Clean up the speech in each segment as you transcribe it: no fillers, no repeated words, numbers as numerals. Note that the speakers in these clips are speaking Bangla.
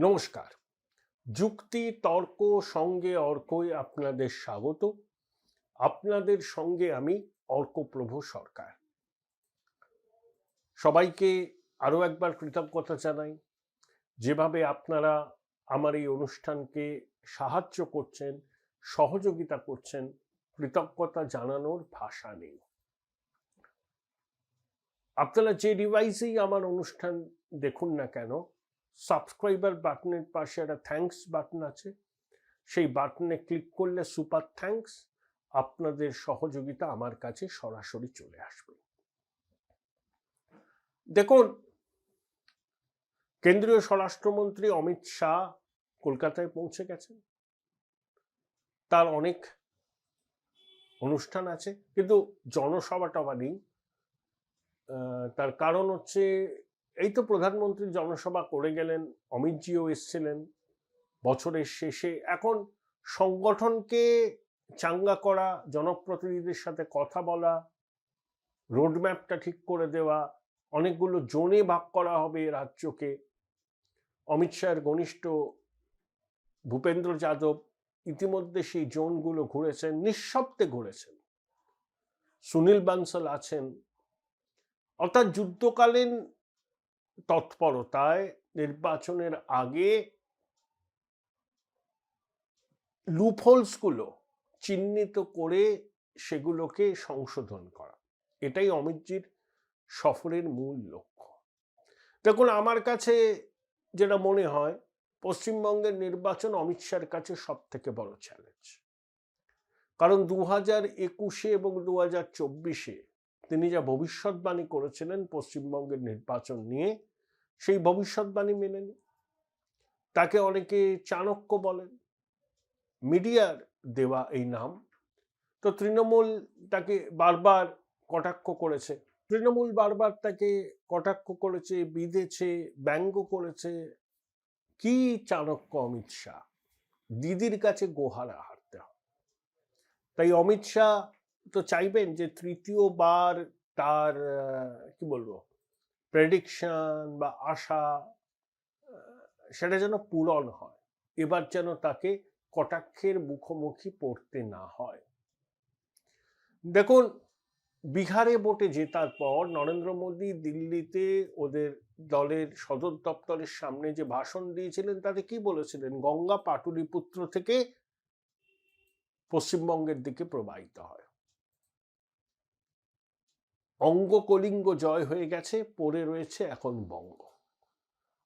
নমস্কার। যুক্তি তর্ক সঙ্গে অর্কই আপনাদের স্বাগত। আপনাদের সঙ্গে আমি অর্কপ্রভ সরকার। সবাইকে আরো একবার কৃতজ্ঞতা জানাই, যেভাবে আপনারা আমার এই অনুষ্ঠানকে সাহায্য করছেন, সহযোগিতা করছেন। কৃতজ্ঞতা জানানোর ভাষা নেই। আপনারা যে ডিভাইসেই আমার অনুষ্ঠান দেখুন না কেন, সাবস্ক্রাইবার বাটনের পাশে একটা থ্যাঙ্কস বাটন আছে। সেই বাটনে ক্লিক করলে সুপার থ্যাঙ্কস, আপনাদের সহযোগিতা আমার কাছে সরাসরি চলে আসবে। দেখুন, কেন্দ্রীয় স্বরাষ্ট্রমন্ত্রী অমিত শাহ কলকাতায় পৌঁছে গেছেন। তার অনেক অনুষ্ঠান আছে, কিন্তু জনসভাটা নেই। তার কারণ হচ্ছে, এই তো প্রধানমন্ত্রী জনসভা করে গেলেন, অমিতজিও এসছিলেন বছরের শেষে। এখন সংগঠনকে চাঙ্গা করা, জনপ্রতিনিধিদের সাথে কথা বলা, রোডম্যাপটা ঠিক করে দেওয়া, অনেকগুলো জোনে ভাগ করা হবে রাজ্যকে। অমিত শাহের ঘনিষ্ঠ ভূপেন্দ্র যাদব ইতিমধ্যে সেই জোনগুলো ঘুরেছেন, নিঃশব্দে ঘুরেছেন। সুনীল বানসাল আছেন। অর্থাৎ যুদ্ধকালীন তৎপরতায় নির্বাচনের আগে লুপহোলসগুলো চিহ্নিত করে সেগুলোকে সংশোধন করা, এটাই অমিতজির সফরের মূল লক্ষ্য। দেখুন, আমার কাছে যেটা মনে হয়, পশ্চিমবঙ্গের নির্বাচন অমিত শাহের কাছে সব থেকে বড় চ্যালেঞ্জ। কারণ 2021 এবং 2024 তিনি যা ভবিষ্যৎবাণী করেছিলেন পশ্চিমবঙ্গের নির্বাচন নিয়ে, সেই ভবিষ্যৎবাণী মেনেনি। তাকে অনেকে চাণক্য বলেন, মিডিয়ার দেওয়া এই নাম। তো তৃণমূল তাকে বারবার কটাক্ষ করেছে, তৃণমূল বারবার তাকে কটাক্ষ করেছে, বিঁধেছে, ব্যঙ্গ করেছে। কি চাণক্য অমিত শাহ, দিদির কাছে গোহারা হারতে হয়। তাই অমিত শাহ তো চাইবেন যে তৃতীয়বার তার কি বলবো প্রেডিকশন বা আশা, সেটা যেন পূরণ হয়। এবার যেন তাকে কটাক্ষের মুখোমুখি পড়তে না হয়। দেখুন, বিহারে ভোটে জেতার পর নরেন্দ্র মোদী দিল্লিতে ওদের দলের সদর দপ্তরের সামনে যে ভাষণ দিয়েছিলেন, তাতে কি বলেছিলেন? গঙ্গা পাটলিপুত্র থেকে পশ্চিমবঙ্গের দিকে প্রবাহিত হয়। অঙ্গ কলিঙ্গ জয় হয়ে গেছে, পড়ে রয়েছে এখন বঙ্গ।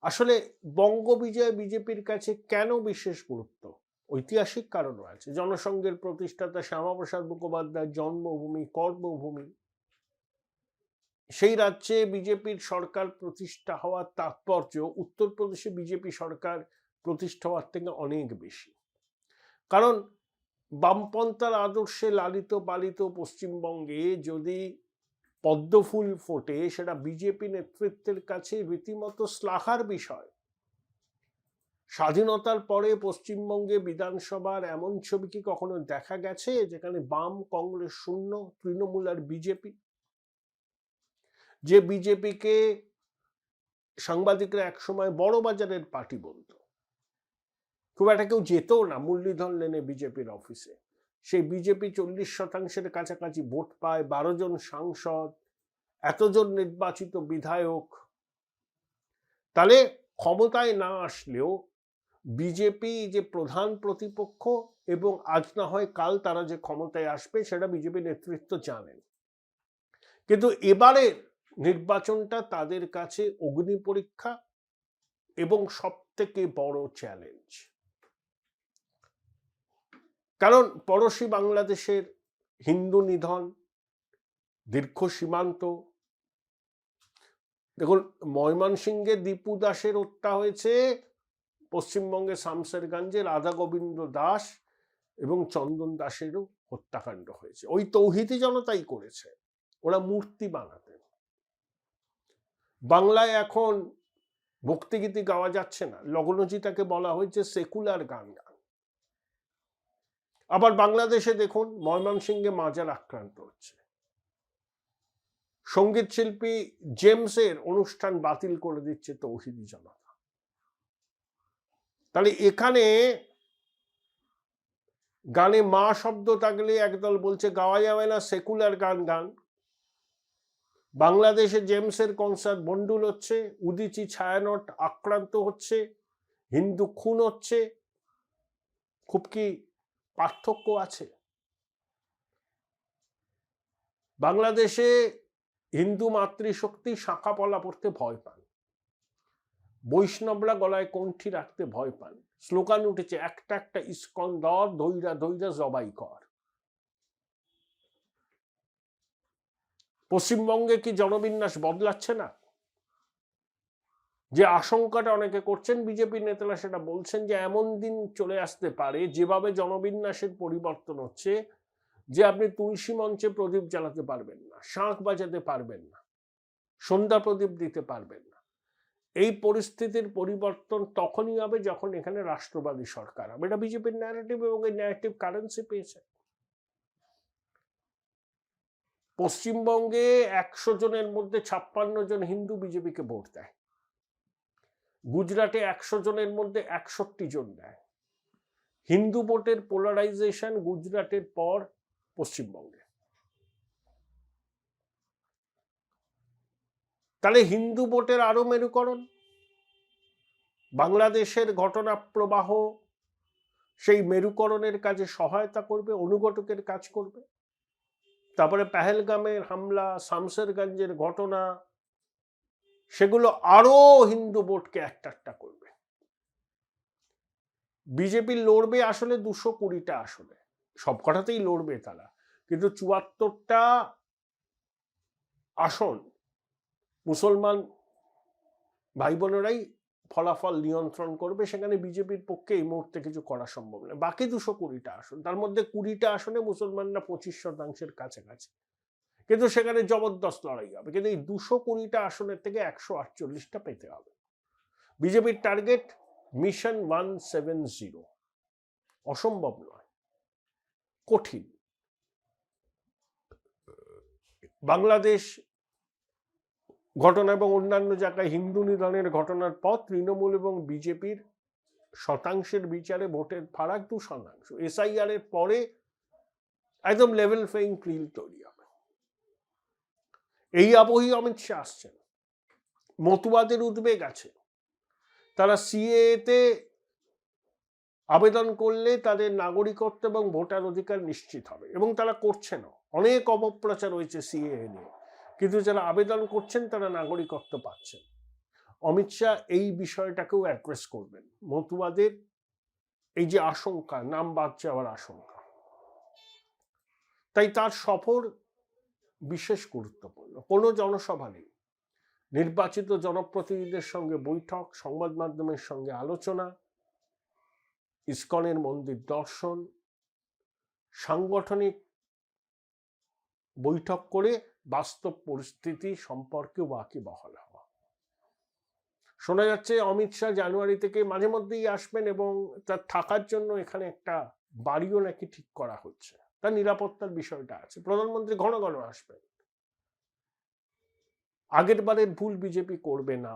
আসলে বঙ্গ বিজয় বিজেপির কাছে কেন বিশেষ গুরুত্ব? ঐতিহাসিক কারণও আছে। জনসংঘের প্রতিষ্ঠাতা শ্যামাপ্রসাদ মুখোপাধ্যায়ের জন্মভূমি, কর্মভূমি। সেই রাজ্যে বিজেপির সরকার প্রতিষ্ঠা হওয়ার তাৎপর্য উত্তরপ্রদেশে বিজেপি সরকার প্রতিষ্ঠা হওয়ার থেকে অনেক বেশি। কারণ বামপন্থার আদর্শে লালিত পালিত পশ্চিমবঙ্গে যদি পদ্মফুল ফোটে, সেটা বিজেপি নেতৃত্বের কাছে রীতিমতো শ্লাঘার বিষয়। স্বাধীনতার পরে পশ্চিমবঙ্গে বিধানসভার এমন ছবি কি কখনো দেখা গেছে, যেখানে বাম কংগ্রেস শূন্য, তৃণমূল আর বিজেপি? যে বিজেপিকে সাংবাদিকরা একসময় বড় বাজারের পার্টি বলতো, খুব একটা কেউ যেত না মুরলীধর লেনে বিজেপির অফিসে। সেই বিজেপি 40% কাছাকাছি ভোট পায়, 12 জন সাংসদ, এতজন নির্বাচিত বিধায়ক। তাহলে ক্ষমতায় না আসলেও বিজেপি যে প্রধান প্রতিপক্ষ, এবং আজ না হয় কাল তারা যে ক্ষমতায় আসবে, সেটা বিজেপি নেতৃত্ব জানেন। কিন্তু এবারের নির্বাচনটা তাদের কাছে অগ্নি পরীক্ষা এবং সব থেকে বড় চ্যালেঞ্জ। কারণ পড়শি বাংলাদেশের হিন্দু নিধন, দীর্ঘ সীমান্ত। দেখুন, ময়মনসিংহে দীপু দাসের হত্যা হয়েছে, পশ্চিমবঙ্গে শামসেরগঞ্জে রাধা গোবিন্দ দাস এবং চন্দন দাসেরও হত্যাকাণ্ড হয়েছে। ওই তৌহিদি জনতাই করেছে। ওরা মূর্তি বানাতেন। বাংলায় এখন ভক্তিগীতি গাওয়া যাচ্ছে না, লগ্নজি তাকে বলা হয়েছে সেকুলার গান গান। আবার বাংলাদেশে দেখুন, ময়মনসিংহে মাজার আক্রান্ত হচ্ছে, সঙ্গীত শিল্পী জেমসের অনুষ্ঠান বাতিল করে দিচ্ছে তৌহিদি জনতা। তাহলে এখানে গানে মা শব্দ থাকলে একদল বলছে গাওয়া যাবে না, সেকুলার গান গান। বাংলাদেশে জেমসের কনসার্ট বন্ডুল হচ্ছে, উদিচি ছায়ানট আক্রান্ত হচ্ছে, হিন্দু খুন হচ্ছে, খুব কি পার্থক্য আছে? বাংলাদেশে হিন্দু মাতৃশক্তি শাঁখা পলা পড়তে ভয় পান, বৈষ্ণবরা গলায় কণ্ঠি রাখতে ভয় পান, স্লোগান উঠেছে একটা একটা ইস্কন দর, ধৈরা ধৈরা জবাই কর। পশ্চিমবঙ্গে কি জনবিন্যাস বদলাচ্ছে না? যে আশঙ্কাটা অনেকে করছেন, বিজেপি নেতারা সেটা বলছেন যে এমন দিন চলে আসতে পারে যেভাবে জনবিন্যাসের পরিবর্তন হচ্ছে, যে আপনি তুলসী মঞ্চে প্রদীপ জ্বালাতে পারবেন না, শাঁখ বাজাতে পারবেন না, সন্ধ্যা প্রদীপ দিতে পারবেন না। এই পরিস্থিতির পরিবর্তন তখনই হবে যখন এখানে রাষ্ট্রবাদী সরকার হবে। এটা বিজেপির ন্যারেটিভ, এবং এই ন্যারেটিভ কারেন্সি পেয়েছে। পশ্চিমবঙ্গে 100 জনের মধ্যে 56 জন হিন্দু বিজেপিকে ভোট দেয়, গুজরাটে 100 জনের মধ্যে 61 জন দেয়। হিন্দু ভোটের পোলারাইজেশন গুজরাটের পর পশ্চিমবঙ্গে। তাহলে হিন্দু ভোটের আরো মেরুকরণ, বাংলাদেশের ঘটনা প্রবাহ সেই মেরুকরণের কাজে সহায়তা করবে, অনুঘটকের কাজ করবে। তারপরে পেহেলগামের হামলা, শামসেরগঞ্জের ঘটনা, সেগুলো আরো হিন্দু ভোটকে একটা করবে। বিজেপি লড়বে আসলে 220টা আসনে, সবকটাতেই লড়বে তারা, কিন্তু 74টা আসন মুসলমান ভাই বোনেরাই ফলাফল নিয়ন্ত্রণ করবে। সেখানে বিজেপির পক্ষে এই মুহূর্তে কিছু করা সম্ভব নয়। বাকি 220টা আসন, তার মধ্যে 20টা আসনে মুসলমানরা 25% কাছাকাছি, কিন্তু সেখানে জবরদস্ত লড়াই হবে। কিন্তু এই 220টা আসনের থেকে 148টা পেতে হবে। বিজেপির টার্গেট মিশন 170, অসম্ভব নয়, কঠিন। বাংলাদেশ ঘটনা এবং অন্যান্য জায়গায় হিন্দু নিধনের ঘটনার পর তৃণমূল এবং বিজেপির শতাংশের বিচারে ভোটের ফারাক 2%। এসআইআর এর পরে একদম লেভেল প্লেইং ফিল্ড তৈরি হবে। এই আবহেই অমিত শাহ আসছেন। মতুয়াদের উদ্বেগ আছে, তারা সিএতে আবেদন করলে তাদের নাগরিকত্ব এবং ভোটার অধিকার নিশ্চিত হবে, এবং তারা করছেন। অনেক অপপ্রচার হয়েছে সিএ নিয়ে, কিন্তু যারা আবেদন করছেন তারা নাগরিকত্ব পাচ্ছেন। অমিত শাহ এই বিষয়টাকেও অ্যাড্রেস করবেন, মতুয়াদের এই যে আশঙ্কা, নাম বাদ যাওয়ার আশঙ্কা। তাই তার সফর বিশেষ গুরুত্বপূর্ণ। কোনো জনসভা নেই, নির্বাচিত জনপ্রতিনিধিদের সঙ্গে বৈঠক, সংবাদ মাধ্যমের সঙ্গে আলোচনা, ইসকনের মন্দির দর্শন, সাংগঠনিক বৈঠক করে বাস্তব পরিস্থিতি সম্পর্কে ওয়াকিবহাল হওয়া। শোনা যাচ্ছে অমিত শাহ জানুয়ারি থেকে মাঝে মধ্যেই আসবেন, এবং তার থাকার জন্য এখানে একটা বাড়িও নাকি ঠিক করা হচ্ছে, তার নিরাপত্তার বিষয়টা আছে। প্রধানমন্ত্রী ঘন ঘন আসবেন। আগের বারের ভুল বিজেপি করবে না,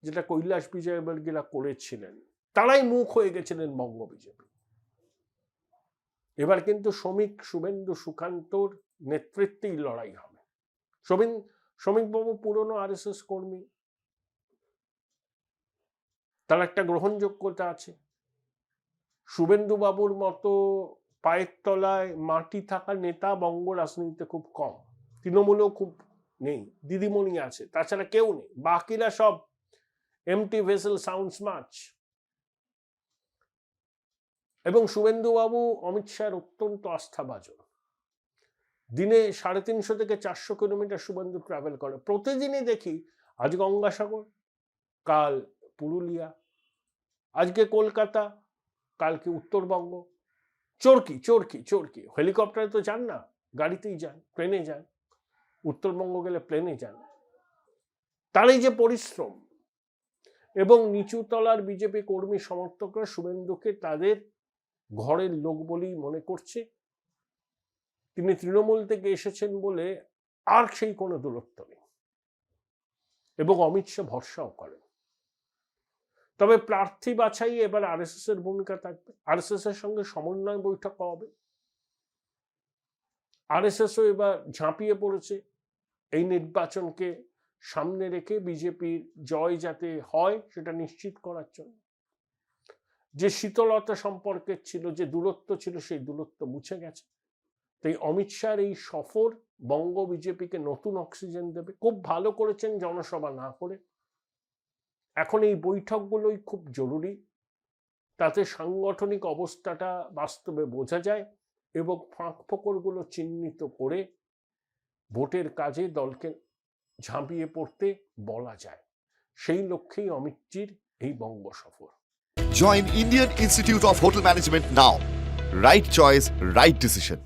যেটা কৈলাস বিজয়বর্গীয়রা করেছিলেন। তারাই মুখ হয়ে গেছিলেন বঙ্গ বিজেপি। এবার কিন্তু শ্রমিক শুভেন্দু সুকান্তর নেতৃত্বেই লড়াই হবে। শ্রমিকবাবু পুরনো আরএসএস কর্মী, তার একটা গ্রহণযোগ্যতা আছে। শুভেন্দু বাবুর মতো পায়ের তলায় মাটি থাকা নেতা বঙ্গ রাজনীতিতে খুব কম, তৃণমূলেও খুব নেই। দিদিমণি আছে, তাছাড়া কেউ নেই। বাকিরা সব এমটি ভেসেল, সাউন্ডস মাচ। এবং শুভেন্দু বাবু অমিত শাহের অত্যন্ত আস্থাভাজন। দিনে 350 থেকে 400 কিলোমিটার শুভেন্দু ট্রাভেল করে প্রতিদিনই। দেখি আজ গঙ্গাসাগর, কাল পুরুলিয়া, আজকে কলকাতা, কালকে উত্তরবঙ্গ। চরকি চরকি চরকি হেলিকপ্টারে তো যান না, গাড়িতেই যান, ট্রেনে যান। উত্তরবঙ্গ গেলে প্লেনে যান। তার এই যে পরিশ্রম, এবং নিচুতলার বিজেপি কর্মী সমর্থকরা শুভেন্দুকে তাদের ঘরের লোক বলেই মনে করছে। তিনি তৃণমূল থেকে এসেছেন বলে আর সেই কোনো দূরত্ব নেই, এবং অমিত শাহ ভরসাও করেন। তবে প্রার্থী বাছাই এবার আরএসএস এর ভূমিকা থাকবে, আরএসএস এর সঙ্গে সমন্বয় বৈঠক হবে। আরএসএসও এবার ঝাঁপিয়ে পড়েছে এই নির্বাচনকে সামনে রেখে বিজেপির জয় যাতে হয় সেটা নিশ্চিত করার জন্য। যে শীতলতা সম্পর্কে ছিল, যে দূরত্ব ছিল, সেই দূরত্ব মুছে গেছে। তাই অমিত শাহর এই সফর বঙ্গ বিজেপিকে নতুন অক্সিজেন দেবে। খুব ভালো করেছেন জনসভা না করে। এখন এই বৈঠকগুলোই খুব জরুরি, তাতে সাংগঠনিক অবস্থাটা বাস্তবে বোঝা যায় এবং ফাঁক ফোকরগুলো চিহ্নিত করে ভোটের কাজে দলকে ঝাঁপিয়ে পড়তে বলা যায়। সেই লক্ষ্যেই অমিতজির এই বঙ্গ সফর। Join Indian Institute of Hotel Management now. Right choice, right decision.